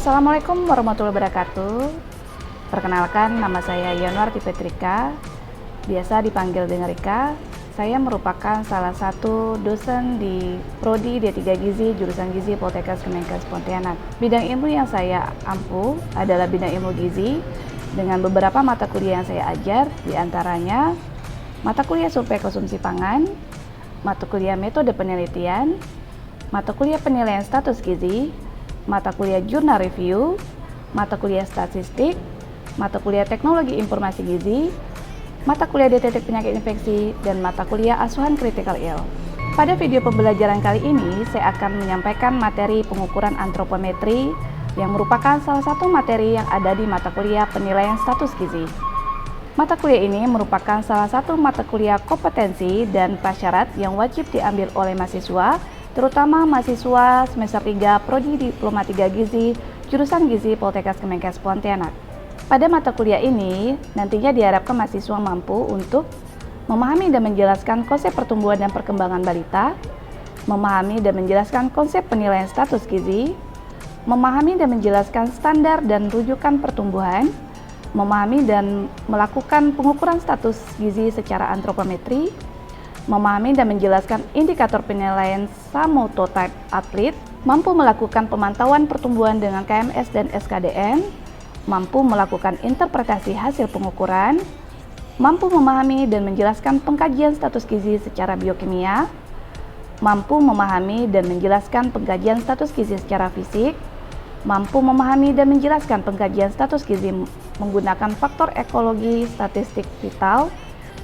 Assalamualaikum warahmatullahi wabarakatuh. Perkenalkan, nama saya Yanwarti Petrika, biasa dipanggil dengan Rika. Saya merupakan salah satu dosen di Prodi D3 Gizi, jurusan Gizi Poltekkes Kemenkes Pontianak. Bidang ilmu yang saya ampu adalah bidang ilmu gizi dengan beberapa mata kuliah yang saya ajar, diantaranya mata kuliah survei konsumsi pangan, mata kuliah metode penelitian, mata kuliah penilaian status gizi, mata kuliah jurnal review, mata kuliah statistik, mata kuliah teknologi informasi gizi, mata kuliah deteksi penyakit infeksi, dan mata kuliah asuhan critical ill. Pada video pembelajaran kali ini, saya akan menyampaikan materi pengukuran antropometri yang merupakan salah satu materi yang ada di mata kuliah penilaian status gizi. Mata kuliah ini merupakan salah satu mata kuliah kompetensi dan prasyarat yang wajib diambil oleh mahasiswa, terutama mahasiswa semester 3 Prodi Diploma 3 Gizi, jurusan Gizi Poltekkes Kemenkes Pontianak. Pada mata kuliah ini, nantinya diharapkan mahasiswa mampu untuk memahami dan menjelaskan konsep pertumbuhan dan perkembangan balita, memahami dan menjelaskan konsep penilaian status gizi, memahami dan menjelaskan standar dan rujukan pertumbuhan, memahami dan melakukan pengukuran status gizi secara antropometri, memahami dan menjelaskan indikator penilaian Samototype atlet, mampu melakukan pemantauan pertumbuhan dengan KMS dan SKDN, mampu melakukan interpretasi hasil pengukuran, mampu memahami dan menjelaskan pengkajian status gizi secara biokimia, mampu memahami dan menjelaskan pengkajian status gizi secara fisik, mampu memahami dan menjelaskan pengkajian status gizi menggunakan faktor ekologi statistik vital,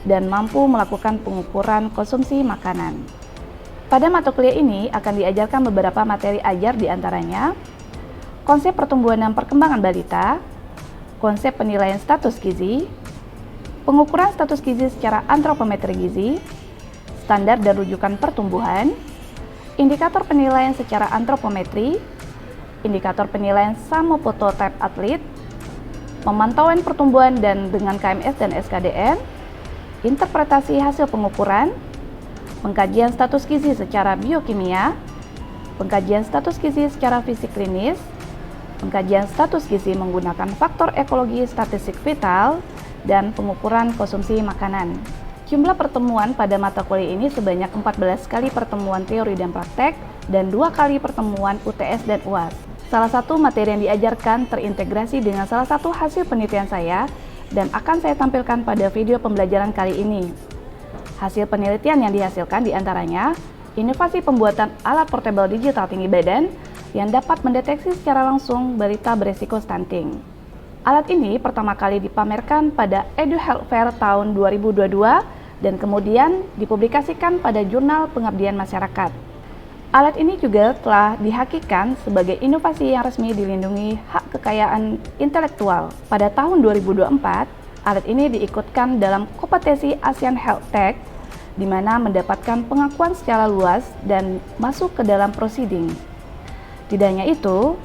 dan mampu melakukan pengukuran konsumsi makanan. Pada mata kuliah ini akan diajarkan beberapa materi ajar diantaranya konsep pertumbuhan dan perkembangan balita, konsep penilaian status gizi, pengukuran status gizi secara antropometri gizi, standar dan rujukan pertumbuhan, indikator penilaian secara antropometri, indikator penilaian Samototype atlet, pemantauan pertumbuhan dan dengan KMS dan SKDN, interpretasi hasil pengukuran, pengkajian status gizi secara biokimia, pengkajian status gizi secara fisik klinis, pengkajian status gizi menggunakan faktor ekologi statistik vital, dan pengukuran konsumsi makanan. Jumlah pertemuan pada mata kuliah ini sebanyak 14 kali pertemuan teori dan praktek, dan 2 kali pertemuan UTS dan UAS. Salah satu materi yang diajarkan terintegrasi dengan salah satu hasil penelitian saya, dan akan saya tampilkan pada video pembelajaran kali ini. Hasil penelitian yang dihasilkan diantaranya inovasi pembuatan alat portable digital tinggi badan yang dapat mendeteksi secara langsung balita beresiko stunting. Alat ini pertama kali dipamerkan pada Edu Health Fair tahun 2022 dan kemudian dipublikasikan pada Jurnal Pengabdian Masyarakat. Alat ini juga telah dihakikan sebagai inovasi yang resmi dilindungi hak kekayaan intelektual. Pada tahun 2024, alat ini diikutkan dalam kompetensi ASEAN Health Tech, di mana mendapatkan pengakuan secara luas dan masuk ke dalam proceeding. Tidak hanya itu,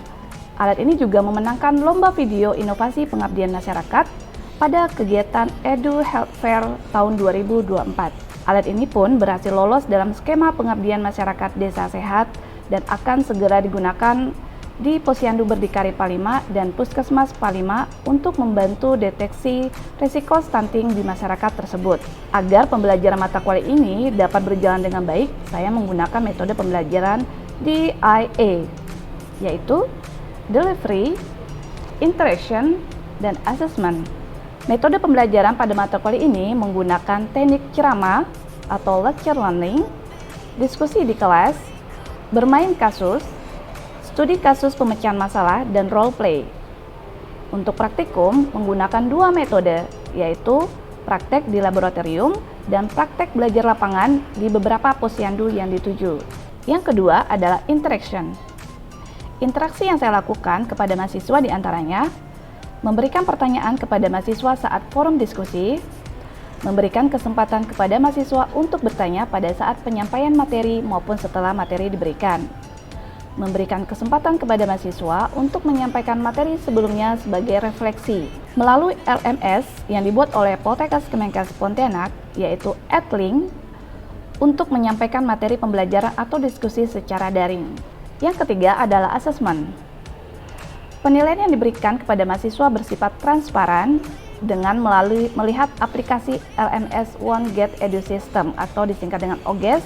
alat ini juga memenangkan lomba video inovasi pengabdian masyarakat pada kegiatan Edu Health Fair tahun 2024. Alat ini pun berhasil lolos dalam skema pengabdian masyarakat desa sehat dan akan segera digunakan di Posyandu Berdikari Palima dan Puskesmas Palima untuk membantu deteksi risiko stunting di masyarakat tersebut. Agar pembelajaran mata kuliah ini dapat berjalan dengan baik, saya menggunakan metode pembelajaran DIA, yaitu Delivery, Interaction, dan Assessment. Metode pembelajaran pada mata kuliah ini menggunakan teknik ceramah atau lecture learning, diskusi di kelas, bermain kasus, studi kasus pemecahan masalah, dan role play. Untuk praktikum menggunakan 2 metode, yaitu praktek di laboratorium dan praktek belajar lapangan di beberapa posyandu yang dituju. Yang kedua adalah interaction. Interaksi yang saya lakukan kepada mahasiswa diantaranya memberikan pertanyaan kepada mahasiswa saat forum diskusi, memberikan kesempatan kepada mahasiswa untuk bertanya pada saat penyampaian materi maupun setelah materi diberikan, memberikan kesempatan kepada mahasiswa untuk menyampaikan materi sebelumnya sebagai refleksi melalui LMS yang dibuat oleh Poltekkes Kemenkes Pontianak, yaitu Adlink, untuk menyampaikan materi pembelajaran atau diskusi secara daring. Yang ketiga adalah assessment. Penilaian yang diberikan kepada mahasiswa bersifat transparan dengan melihat aplikasi LMS One Gate Edu System atau disingkat dengan OGES,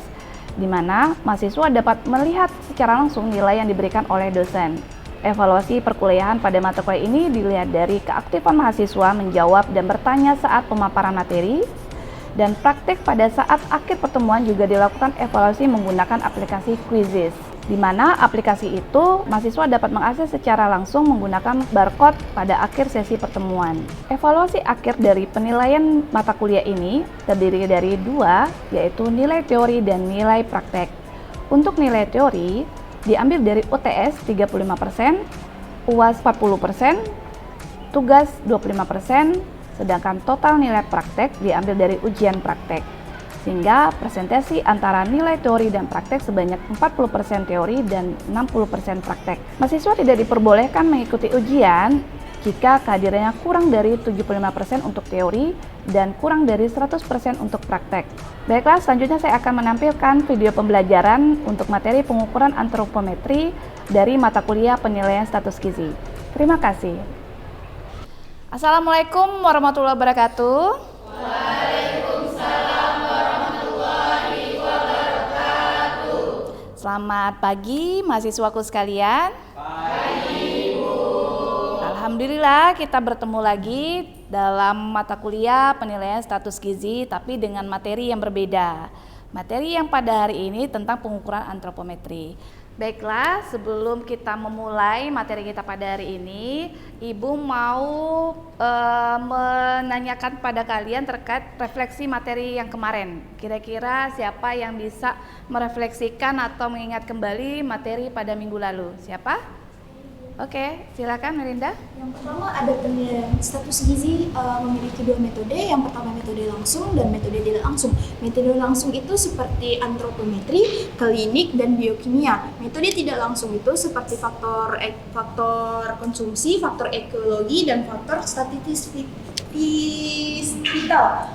di mana mahasiswa dapat melihat secara langsung nilai yang diberikan oleh dosen. Evaluasi perkuliahan pada mata kuliah ini dilihat dari keaktifan mahasiswa menjawab dan bertanya saat pemaparan materi, dan praktik pada saat akhir pertemuan juga dilakukan evaluasi menggunakan aplikasi Quizzes, di mana aplikasi itu mahasiswa dapat mengakses secara langsung menggunakan barcode pada akhir sesi pertemuan. Evaluasi akhir dari penilaian mata kuliah ini terdiri dari dua, yaitu nilai teori dan nilai praktek. Untuk nilai teori, diambil dari UTS 35%, UAS 40%, tugas 25%, sedangkan total nilai praktek diambil dari ujian praktek. Sehingga presentasi antara nilai teori dan praktek sebanyak 40% teori dan 60% praktek. Mahasiswa tidak diperbolehkan mengikuti ujian jika kehadirannya kurang dari 75% untuk teori dan kurang dari 100% untuk praktek. Baiklah, selanjutnya saya akan menampilkan video pembelajaran untuk materi pengukuran antropometri dari mata kuliah penilaian status gizi. Terima kasih. Assalamualaikum warahmatullahi wabarakatuh. Selamat pagi mahasiswaku sekalian. Pagi, Bu. Alhamdulillah kita bertemu lagi dalam mata kuliah penilaian status gizi tapi dengan materi yang berbeda. Materi yang pada hari ini tentang pengukuran antropometri. Baiklah, sebelum kita memulai materi kita pada hari ini, Ibu mau menanyakan pada kalian terkait refleksi materi yang kemarin. Kira-kira siapa yang bisa merefleksikan atau mengingat kembali materi pada minggu lalu? Siapa? Oke, silakan Melinda. Yang pertama ada penilaian status gizi memiliki dua metode. Yang pertama metode langsung dan metode tidak langsung. Metode langsung itu seperti antropometri, klinik, dan biokimia. Metode tidak langsung itu seperti faktor konsumsi, faktor ekologi, dan faktor statistik vital.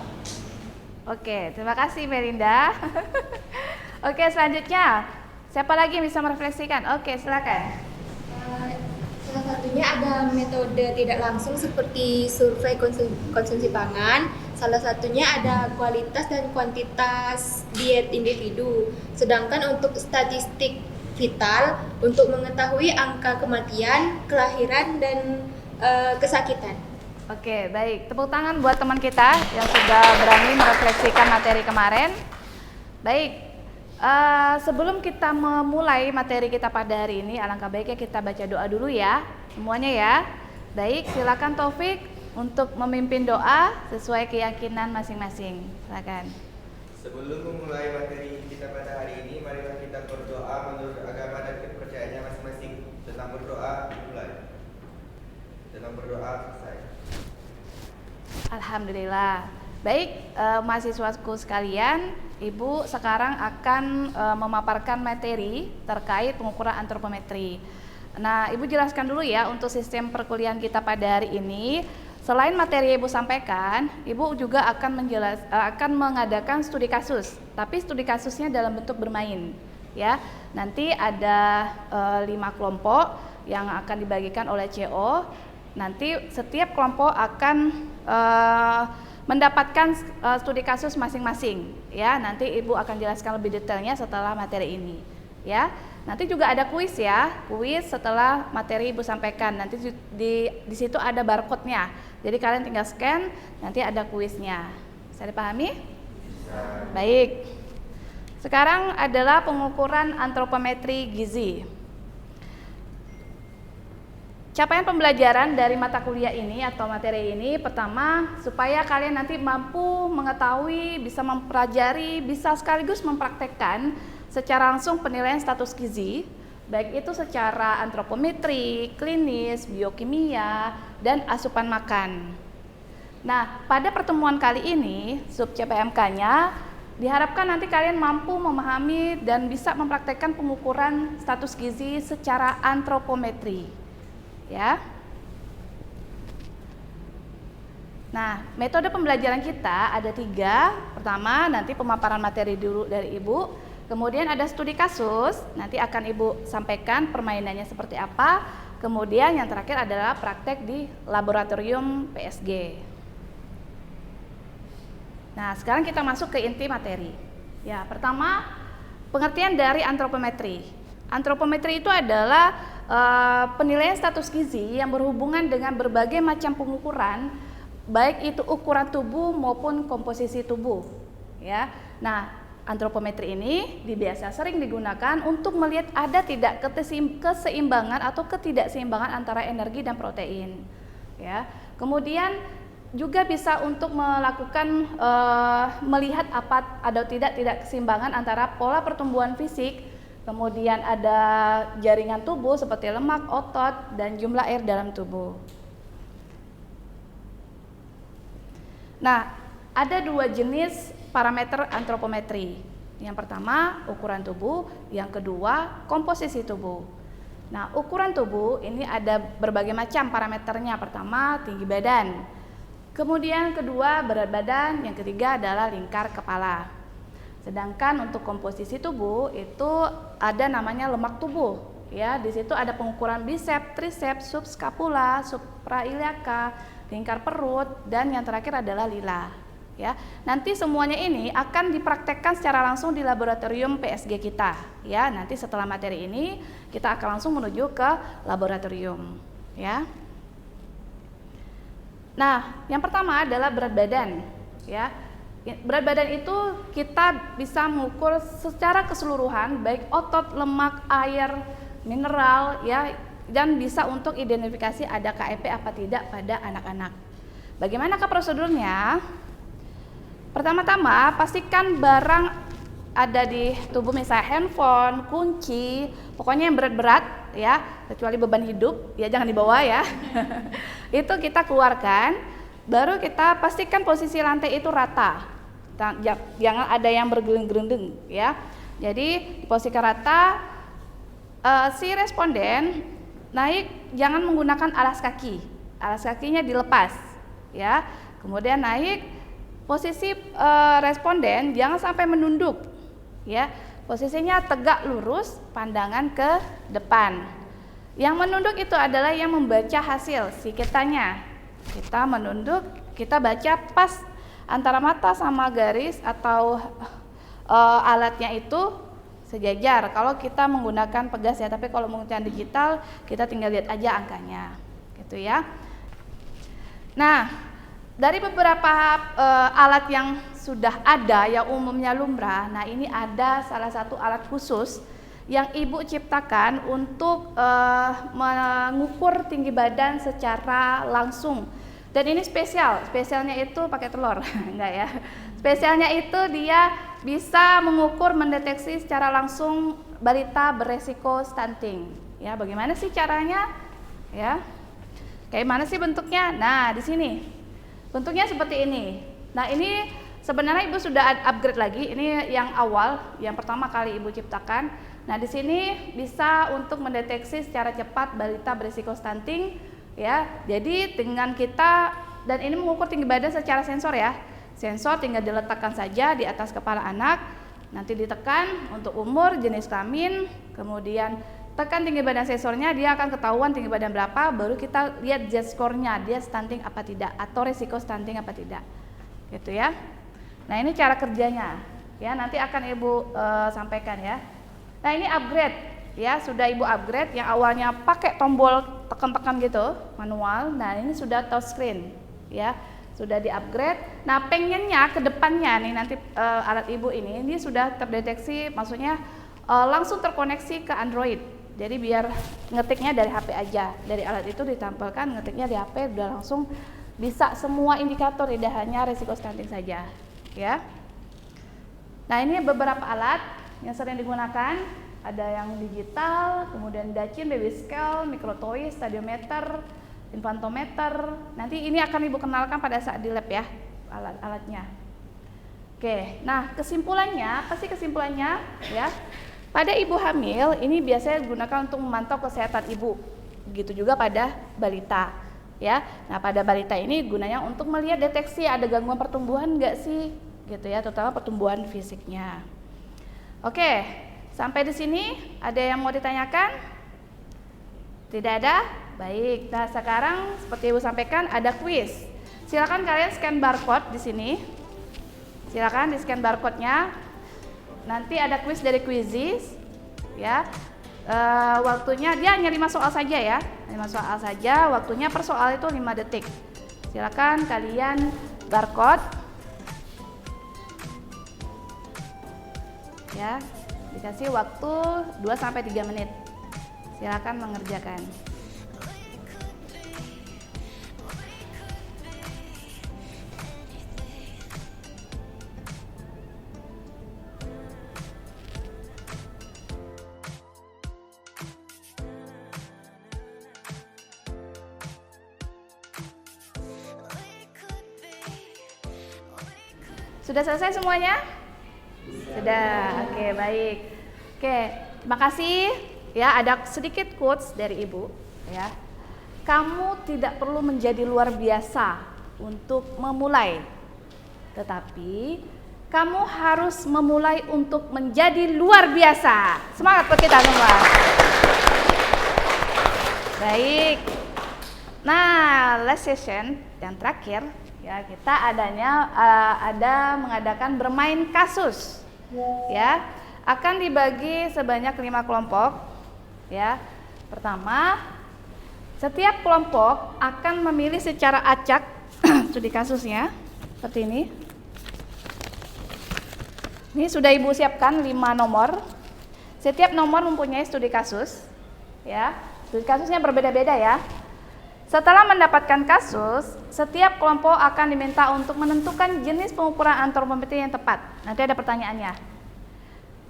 Oke, terima kasih Melinda. Oke, selanjutnya siapa lagi yang bisa merefleksikan? Oke, silakan. Salah satunya ada metode tidak langsung seperti survei konsumsi pangan. Salah satunya ada kualitas dan kuantitas diet individu. Sedangkan untuk statistik vital untuk mengetahui angka kematian, kelahiran, dan kesakitan. Oke, baik. Tepuk tangan buat teman kita yang sudah berani merefleksikan materi kemarin. Baik. Sebelum kita memulai materi kita pada hari ini, alangkah baiknya kita baca doa dulu ya, semuanya ya. Baik, silakan Taufik untuk memimpin doa sesuai keyakinan masing-masing. Silakan. Sebelum memulai materi kita pada hari ini, marilah kita berdoa menurut agama dan kepercayaannya masing-masing. Tentang berdoa dimulai. Tentang berdoa selesai. Alhamdulillah. Baik, mahasiswaku sekalian, Ibu sekarang akan memaparkan materi terkait pengukuran antropometri. Nah, Ibu jelaskan dulu ya untuk sistem perkuliahan kita pada hari ini. Selain materi yang Ibu sampaikan, Ibu juga akan mengadakan studi kasus. Tapi studi kasusnya dalam bentuk bermain, ya. Nanti ada 5 kelompok yang akan dibagikan oleh CO. Nanti setiap kelompok akan mendapatkan studi kasus masing-masing, ya. Nanti Ibu akan jelaskan lebih detailnya setelah materi ini, ya. Nanti juga ada kuis ya, kuis setelah materi Ibu sampaikan. Nanti di situ ada barcode-nya. Jadi kalian tinggal scan, nanti ada kuisnya. Bisa dipahami? Bisa. Baik. Sekarang adalah pengukuran antropometri gizi. Capaian pembelajaran dari mata kuliah ini atau materi ini, pertama supaya kalian nanti mampu mengetahui, bisa mempelajari, bisa sekaligus mempraktekkan secara langsung penilaian status gizi, baik itu secara antropometri, klinis, biokimia, dan asupan makan. Nah, pada pertemuan kali ini, sub CPMK-nya diharapkan nanti kalian mampu memahami dan bisa mempraktekkan pengukuran status gizi secara antropometri. Ya. Nah, metode pembelajaran kita ada 3. Pertama, nanti pemaparan materi dulu dari Ibu. Kemudian ada studi kasus, nanti akan Ibu sampaikan permainannya seperti apa. Kemudian yang terakhir adalah praktek di laboratorium PSG. Nah, sekarang kita masuk ke inti materi. Ya, pertama, pengertian dari antropometri. Antropometri itu adalah penilaian status gizi yang berhubungan dengan berbagai macam pengukuran, baik itu ukuran tubuh maupun komposisi tubuh. Ya, nah, antropometri ini biasa sering digunakan untuk melihat ada tidak keseimbangan atau ketidakseimbangan antara energi dan protein. Ya, kemudian juga bisa untuk melakukan melihat apa ada tidak keseimbangan antara pola pertumbuhan fisik, kemudian ada jaringan tubuh seperti lemak, otot, dan jumlah air dalam tubuh. Nah, ada 2 jenis parameter antropometri. Yang pertama, ukuran tubuh, yang kedua, komposisi tubuh. Nah, ukuran tubuh ini ada berbagai macam parameternya. Pertama, tinggi badan. Kemudian kedua, berat badan, yang ketiga adalah lingkar kepala. Sedangkan untuk komposisi tubuh itu ada namanya lemak tubuh. Ya, di situ ada pengukuran biceps, triceps, subscapula, suprailiaka, lingkar perut, dan yang terakhir adalah lila. Ya, nanti semuanya ini akan dipraktekkan secara langsung di laboratorium PSG kita. Ya, nanti setelah materi ini kita akan langsung menuju ke laboratorium. Ya. Nah, yang pertama adalah berat badan. Ya, berat badan itu kita bisa mengukur secara keseluruhan, baik otot, lemak, air, mineral, ya, dan bisa untuk identifikasi ada KEP apa tidak pada anak-anak. Bagaimanakah prosedurnya? Pertama-tama, pastikan barang ada di tubuh, misalnya handphone, kunci, pokoknya yang berat-berat, ya, kecuali beban hidup, ya jangan dibawa ya. Itu kita keluarkan, baru kita pastikan posisi lantai itu rata, jangan ada yang bergeleng-gelendeng, ya. Jadi posisikan rata, si responden naik, jangan menggunakan alas kaki, alas kakinya dilepas, ya. Kemudian naik. Posisi responden jangan sampai menunduk, ya. Posisinya tegak lurus, pandangan ke depan. Yang menunduk itu adalah yang membaca hasil si kitanya. Kita menunduk, kita baca pas antara mata sama garis atau alatnya itu sejajar. Kalau kita menggunakan pegas ya, tapi kalau menggunakan digital kita tinggal lihat aja angkanya, gitu ya. Nah, dari beberapa alat yang sudah ada yang umumnya lumrah, nah ini ada salah satu alat khusus yang Ibu ciptakan untuk mengukur tinggi badan secara langsung. Dan ini spesialnya itu pakai telur, enggak ya. Spesialnya itu dia bisa mengukur, mendeteksi secara langsung balita beresiko stunting. Ya, bagaimana sih caranya? Ya, kayak mana sih bentuknya? Nah, di sini. Bentuknya seperti ini. Nah, ini sebenarnya Ibu sudah upgrade lagi. Ini yang awal, yang pertama kali Ibu ciptakan. Nah, di sini bisa untuk mendeteksi secara cepat balita berisiko stunting, ya. Jadi dengan kita, dan ini mengukur tinggi badan secara sensor ya. Sensor tinggal diletakkan saja di atas kepala anak. Nanti ditekan untuk umur, jenis kelamin, kemudian tekan tinggi badan sensornya, dia akan ketahuan tinggi badan berapa, baru kita lihat Z-score-nya, dia stunting apa tidak atau risiko stunting apa tidak, gitu ya. Nah, ini cara kerjanya, ya, nanti akan Ibu sampaikan ya. Nah, ini upgrade, ya, sudah Ibu upgrade. Yang awalnya pakai tombol tekan-tekan gitu, manual. Nah, ini sudah touchscreen, ya, sudah di-upgrade. Nah, pengennya ke depannya nih nanti alat Ibu ini sudah terdeteksi, maksudnya langsung terkoneksi ke Android. Jadi biar ngetiknya dari HP aja, dari alat itu ditampilkan ngetiknya di HP, udah langsung bisa semua indikator, tidak hanya risiko stunting saja, ya. Nah, ini beberapa alat yang sering digunakan, ada yang digital, kemudian Dachin, baby scale, microtoy, stadiometer, infantometer. Nanti ini akan Ibu kenalkan pada saat di lab ya, alat-alatnya. Oke, nah kesimpulannya, apa sih kesimpulannya ya? Pada ibu hamil ini biasanya digunakan untuk memantau kesehatan ibu. Begitu juga pada balita, ya. Nah, pada balita ini gunanya untuk melihat deteksi ada gangguan pertumbuhan enggak sih, gitu ya, terutama pertumbuhan fisiknya. Oke, sampai di sini ada yang mau ditanyakan? Tidak ada? Baik. Nah, sekarang seperti Ibu sampaikan ada kuis. Silakan kalian scan barcode di sini. Silakan di scan barcode-nya. Nanti ada kuis dari Quizizz, ya. Waktunya dia hanya 5 soal saja ya. 5 soal saja. Waktunya per soal itu 5 detik. Silakan kalian barcode. Ya. Dikasih waktu 2 sampai 3 menit. Silakan mengerjakan. Sudah selesai semuanya? Sudah. Oke, baik. Oke, terima kasih. Ya, ada sedikit quotes dari Ibu, ya. Kamu tidak perlu menjadi luar biasa untuk memulai. Tetapi kamu harus memulai untuk menjadi luar biasa. Semangat buat kita semua. Baik. Nah, last session yang terakhir ya, kita mengadakan bermain kasus. Ya, akan dibagi sebanyak 5 kelompok. Ya. Pertama, setiap kelompok akan memilih secara acak studi kasusnya seperti ini. Ini sudah Ibu siapkan 5 nomor. Setiap nomor mempunyai studi kasus. Ya, studi kasusnya berbeda-beda ya. Setelah mendapatkan kasus, setiap kelompok akan diminta untuk menentukan jenis pengukuran antropometri yang tepat. Nanti ada pertanyaannya.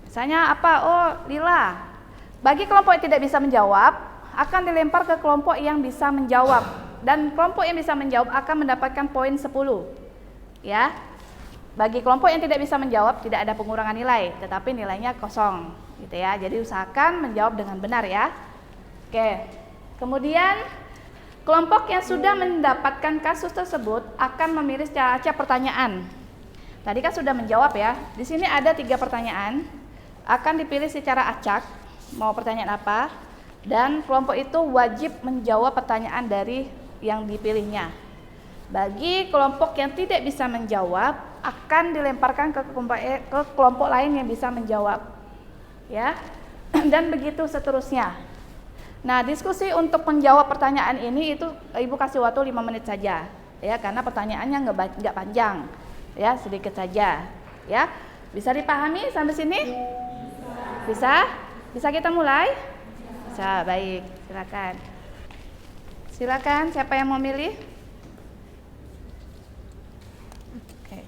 Misalnya apa? Oh, lila. Bagi kelompok yang tidak bisa menjawab, akan dilempar ke kelompok yang bisa menjawab. Dan kelompok yang bisa menjawab akan mendapatkan poin 10. Ya. Bagi kelompok yang tidak bisa menjawab, tidak ada pengurangan nilai, tetapi nilainya kosong. Gitu ya. Jadi usahakan menjawab dengan benar ya. Oke. Kemudian kelompok yang sudah mendapatkan kasus tersebut akan memilih secara acak pertanyaan. Tadi kan sudah menjawab ya. Di sini ada 3 pertanyaan. Akan dipilih secara acak, mau pertanyaan apa. Dan kelompok itu wajib menjawab pertanyaan dari yang dipilihnya. Bagi kelompok yang tidak bisa menjawab, akan dilemparkan ke kelompok lain yang bisa menjawab. Ya. Dan begitu seterusnya. Nah, diskusi untuk menjawab pertanyaan ini itu Ibu kasih waktu 5 menit saja, ya, karena pertanyaannya nggak panjang, ya, sedikit saja, ya. Bisa dipahami sampai sini? Bisa? Bisa kita mulai? Bisa, baik. Silakan. Silakan, siapa yang mau milih? Oke.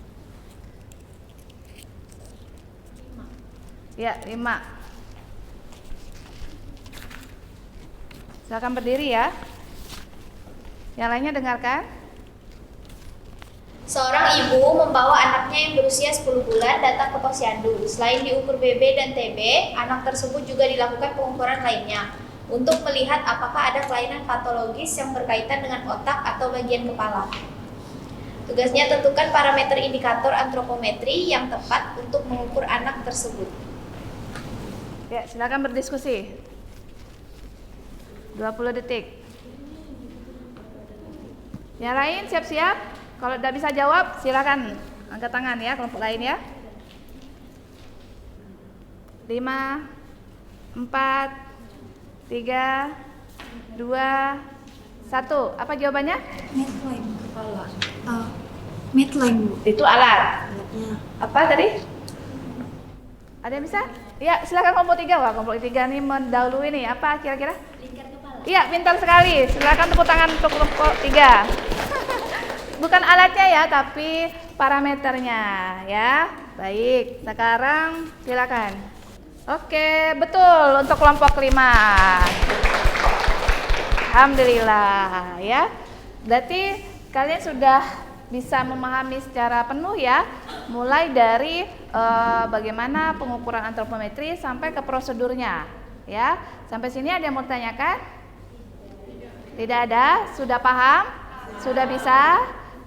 Ya, 5. Silakan berdiri ya. Yang lainnya dengarkan. Seorang ibu membawa anaknya yang berusia 10 bulan datang ke posyandu. Selain diukur BB dan TB, anak tersebut juga dilakukan pengukuran lainnya untuk melihat apakah ada kelainan patologis yang berkaitan dengan otak atau bagian kepala. Tugasnya tentukan parameter indikator antropometri yang tepat untuk mengukur anak tersebut. Ya, silakan berdiskusi. 20 detik. Yang lain siap-siap. Kalau tidak bisa jawab, silakan angkat tangan ya, kelompok lain ya. 5, 4, 3, 2, 1. Apa jawabannya? Medline kepala. Medline, Bu. Itu alat. Alatnya. Apa tadi? Ada yang bisa? Ya, silakan kelompok 3. Wah, kelompok 3 nih mendahului nih. Apa kira-kira? Lingkar kepala. Iya, pintar sekali. Silakan tepuk tangan untuk kelompok 3. Bukan alatnya ya, tapi parameternya ya. Baik, sekarang silakan. Oke, betul untuk kelompok 5. Alhamdulillah ya. Berarti kalian sudah bisa memahami secara penuh ya, mulai dari bagaimana pengukuran antropometri sampai ke prosedurnya ya. Sampai sini ada yang mau tanyakan? Tidak ada? Sudah paham? Sudah bisa?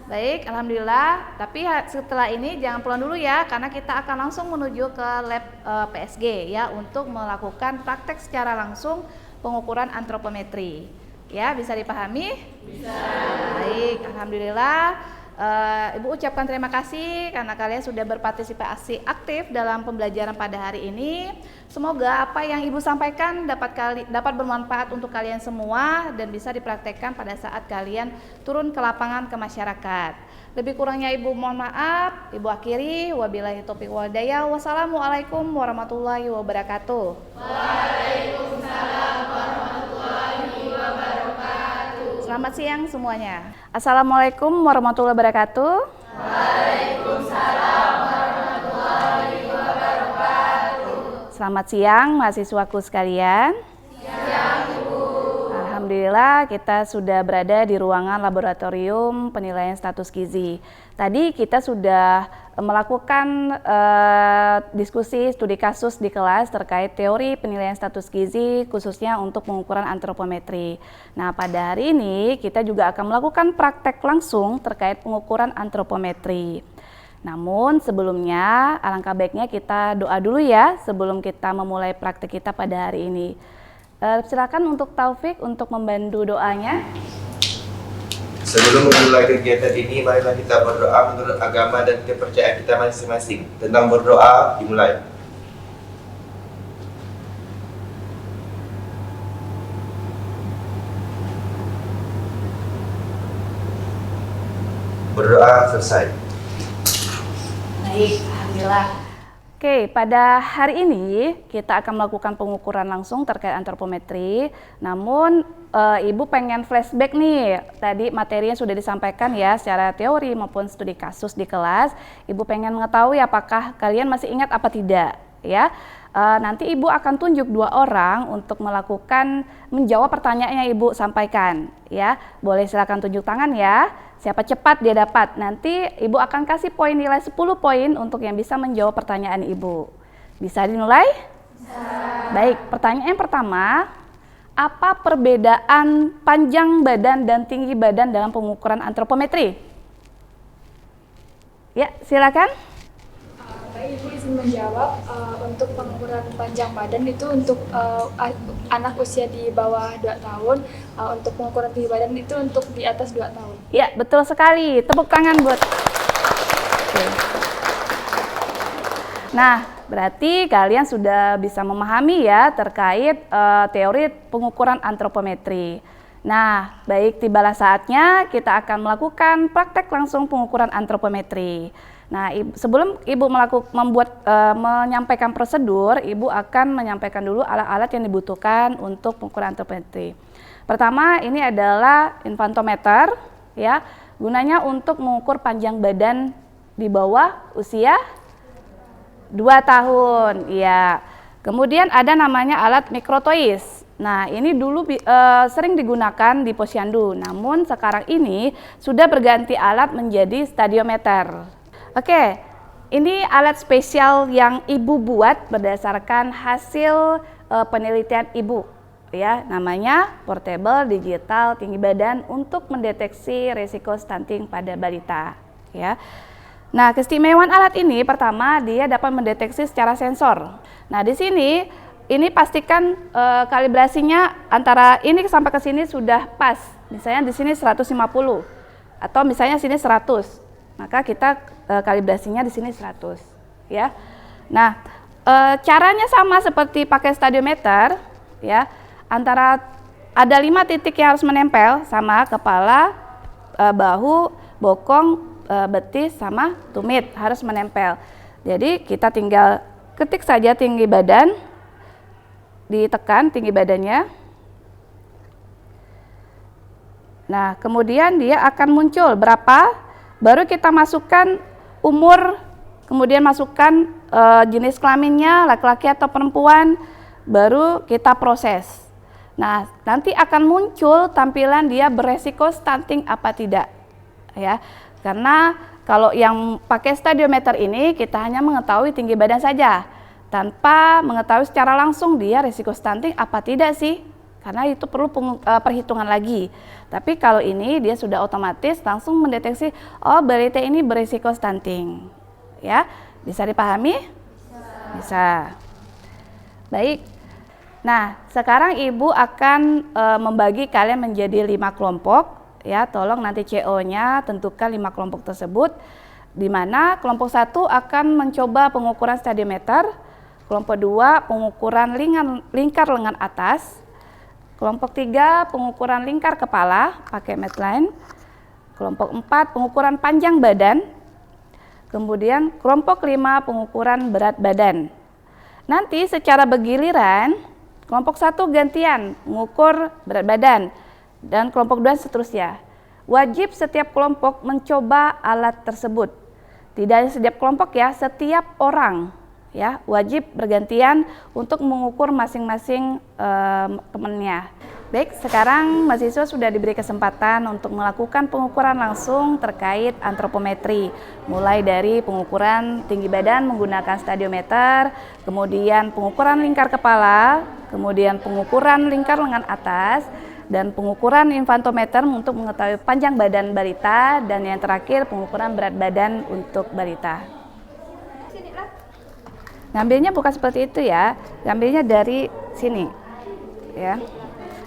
Baik, alhamdulillah. Tapi setelah ini jangan pulang dulu ya, karena kita akan langsung menuju ke lab PSG ya untuk melakukan praktek secara langsung pengukuran antropometri. Ya, bisa dipahami? Bisa. Baik, alhamdulillah. Ibu ucapkan terima kasih karena kalian sudah berpartisipasi aktif dalam pembelajaran pada hari ini. Semoga apa yang Ibu sampaikan dapat bermanfaat untuk kalian semua dan bisa dipraktekkan pada saat kalian turun ke lapangan ke masyarakat. Lebih kurangnya Ibu mohon maaf. Ibu akhiri, wabillahi taufiq wal hidayah. Wassalamualaikum warahmatullahi wabarakatuh. Waalaikumsalam warahmatullahi wabarakatuh. Selamat siang semuanya. Assalamualaikum warahmatullahi wabarakatuh. Waalaikumsalam warahmatullahi wabarakatuh. Selamat siang mahasiswaku sekalian. Siang, Ibu. Alhamdulillah kita sudah berada di ruangan laboratorium penilaian status gizi. Tadi kita sudah melakukan diskusi studi kasus di kelas terkait teori penilaian status gizi khususnya untuk pengukuran antropometri. Nah, pada hari ini kita juga akan melakukan praktek langsung terkait pengukuran antropometri. Namun sebelumnya alangkah baiknya kita doa dulu ya sebelum kita memulai praktek kita pada hari ini. Silakan untuk Taufik untuk membantu doanya. Sebelum memulai kegiatan ini, marilah kita berdoa menurut agama dan kepercayaan kita masing-masing. Tentang berdoa, dimulai. Berdoa selesai. Baik, alhamdulillah. Oke, pada hari ini kita akan melakukan pengukuran langsung terkait antropometri. Namun Ibu pengen flashback nih, tadi materinya sudah disampaikan ya secara teori maupun studi kasus di kelas. Ibu pengen mengetahui apakah kalian masih ingat apa tidak ya. Nanti Ibu akan tunjuk 2 orang untuk menjawab pertanyaan yang Ibu sampaikan ya. Boleh silakan tunjuk tangan ya. Siapa cepat dia dapat. Nanti Ibu akan kasih poin nilai 10 poin untuk yang bisa menjawab pertanyaan Ibu. Bisa dimulai? Bisa. Baik, pertanyaan yang pertama, apa perbedaan panjang badan dan tinggi badan dalam pengukuran antropometri? Ya, silakan. Baik, Ibu izin menjawab. Untuk pengukuran panjang badan itu untuk anak usia di bawah 2 tahun. Untuk pengukuran tinggi badan itu untuk di atas 2 tahun. Ya, betul sekali. Tepuk tangan buat. Oke. Nah, berarti kalian sudah bisa memahami ya terkait teori pengukuran antropometri. Nah, baik tibalah saatnya kita akan melakukan praktek langsung pengukuran antropometri. Nah, sebelum Ibu menyampaikan prosedur, Ibu akan menyampaikan dulu alat-alat yang dibutuhkan untuk pengukuran antropometri. Pertama, ini adalah infantometer, ya, gunanya untuk mengukur panjang badan di bawah usia 2 tahun, ya. Kemudian ada namanya alat mikrotois. Nah, ini dulu sering digunakan di posyandu, namun sekarang ini sudah berganti alat menjadi stadiometer. Oke, ini alat spesial yang Ibu buat berdasarkan hasil penelitian Ibu, ya, namanya Portable Digital Tinggi Badan untuk mendeteksi risiko stunting pada balita, ya. Nah, keistimewaan alat ini pertama dia dapat mendeteksi secara sensor. Nah, di sini ini pastikan kalibrasinya antara ini sampai ke sini sudah pas. Misalnya di sini 150 atau misalnya sini 100. Maka kita kalibrasinya di sini 100, ya. Nah, caranya sama seperti pakai stadiometer, ya. Antara ada 5 titik yang harus menempel sama kepala, bahu, bokong, betis sama tumit harus menempel. Jadi kita tinggal ketik saja tinggi badan, ditekan tinggi badannya. Nah, kemudian dia akan muncul berapa. Baru kita masukkan umur, kemudian masukkan jenis kelaminnya, laki-laki atau perempuan, baru kita proses. Nah, nanti akan muncul tampilan dia beresiko stunting apa tidak, ya. Karena kalau yang pakai stadiometer ini kita hanya mengetahui tinggi badan saja, tanpa mengetahui secara langsung dia risiko stunting apa tidak sih. karena itu perlu perhitungan lagi. Tapi kalau ini dia sudah otomatis langsung mendeteksi, oh balita ini berisiko stunting. Ya, bisa dipahami? Bisa. Baik. Nah, sekarang Ibu akan membagi kalian menjadi 5 kelompok. Ya, tolong nanti CO-nya tentukan 5 kelompok tersebut, di mana kelompok 1 akan mencoba pengukuran stadiometer, kelompok 2 pengukuran lingkar lengan atas, kelompok 3 pengukuran lingkar kepala pakai Medline, kelompok 4 pengukuran panjang badan, kemudian kelompok 5 pengukuran berat badan. Nanti secara bergiliran, kelompok 1 gantian mengukur berat badan, dan kelompok 2 seterusnya. Wajib setiap kelompok mencoba alat tersebut. Tidak hanya setiap kelompok ya, setiap orang ya wajib bergantian untuk mengukur masing-masing temannya. Baik, sekarang mahasiswa sudah diberi kesempatan untuk melakukan pengukuran langsung terkait antropometri, mulai dari pengukuran tinggi badan menggunakan stadiometer, kemudian pengukuran lingkar kepala, kemudian pengukuran lingkar lengan atas, dan pengukuran infantometer untuk mengetahui panjang badan balita, dan yang terakhir pengukuran berat badan untuk balita. Ngambilnya bukan seperti itu ya, ngambilnya dari sini ya,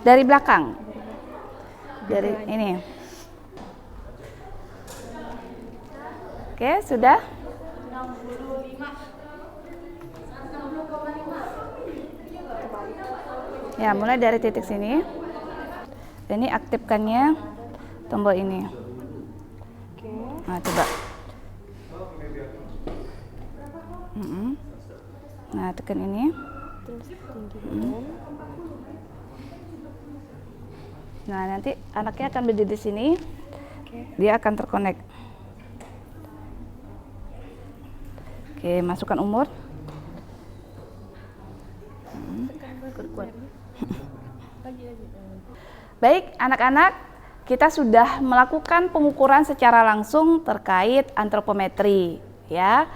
dari belakang, dari ini. Oke, sudah? Ya, mulai dari titik sini. Ini aktifkannya tombol ini. Nah, coba. Nah, tekan ini. Nah, nanti anaknya akan berdiri di sini. Dia akan terkonek. Oke, masukkan umur. Baik, anak-anak, kita sudah melakukan pengukuran secara langsung terkait antropometri, ya.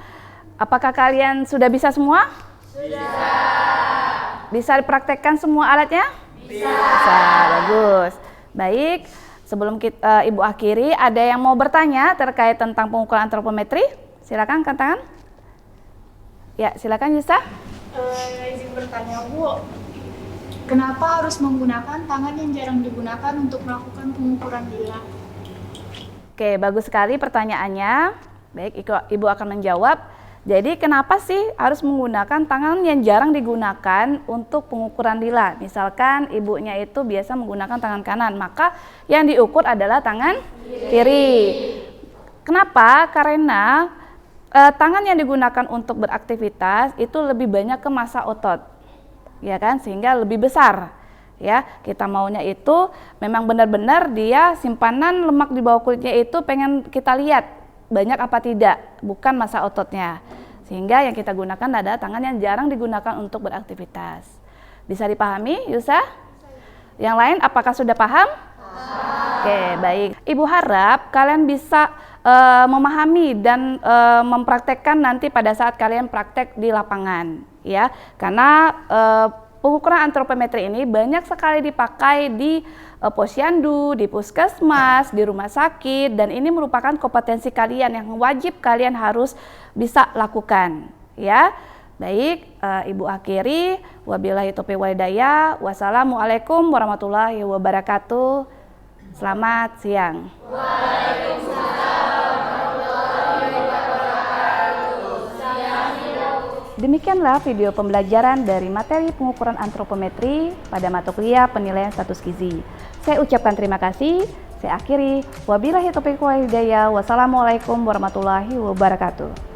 Apakah kalian sudah bisa semua? Sudah. Bisa dipraktekkan semua alatnya? Bisa. Bisa, bagus. Baik, sebelum Ibu akhiri, ada yang mau bertanya terkait tentang pengukuran antropometri? Silakan angkat tangan. Ya, silakan Yusa. Izin bertanya, Bu. Kenapa harus menggunakan tangan yang jarang digunakan untuk melakukan pengukuran lila? Oke, bagus sekali pertanyaannya. Baik, Ibu akan menjawab. Jadi kenapa sih harus menggunakan tangan yang jarang digunakan untuk pengukuran lila? Misalkan ibunya itu biasa menggunakan tangan kanan, maka yang diukur adalah tangan kiri. Kenapa? Karena tangan yang digunakan untuk beraktivitas itu lebih banyak ke massa otot, ya kan, sehingga lebih besar. Ya, kita maunya itu memang benar-benar dia simpanan lemak di bawah kulitnya itu pengen kita lihat banyak apa tidak, bukan massa ototnya. Sehingga yang kita gunakan adalah tangan yang jarang digunakan untuk beraktivitas. Bisa dipahami, Yusa? Yang lain apakah sudah paham? Oke, baik. Ibu harap kalian bisa memahami dan mempraktekkan nanti pada saat kalian praktek di lapangan, ya. Karena pengukuran antropometri ini banyak sekali dipakai di posyandu, di puskesmas, di rumah sakit, dan ini merupakan kompetensi kalian yang wajib kalian harus bisa lakukan, ya. Baik, Ibu akhiri, wabillahi taufiq wal hidayah. Wassalamualaikum warahmatullahi wabarakatuh. Selamat siang. Demikianlah video pembelajaran dari materi pengukuran antropometri pada mata kuliah penilaian status gizi. Saya ucapkan terima kasih. Saya akhiri. Wabillahi taufiq wal hidayah. Wassalamualaikum warahmatullahi wabarakatuh.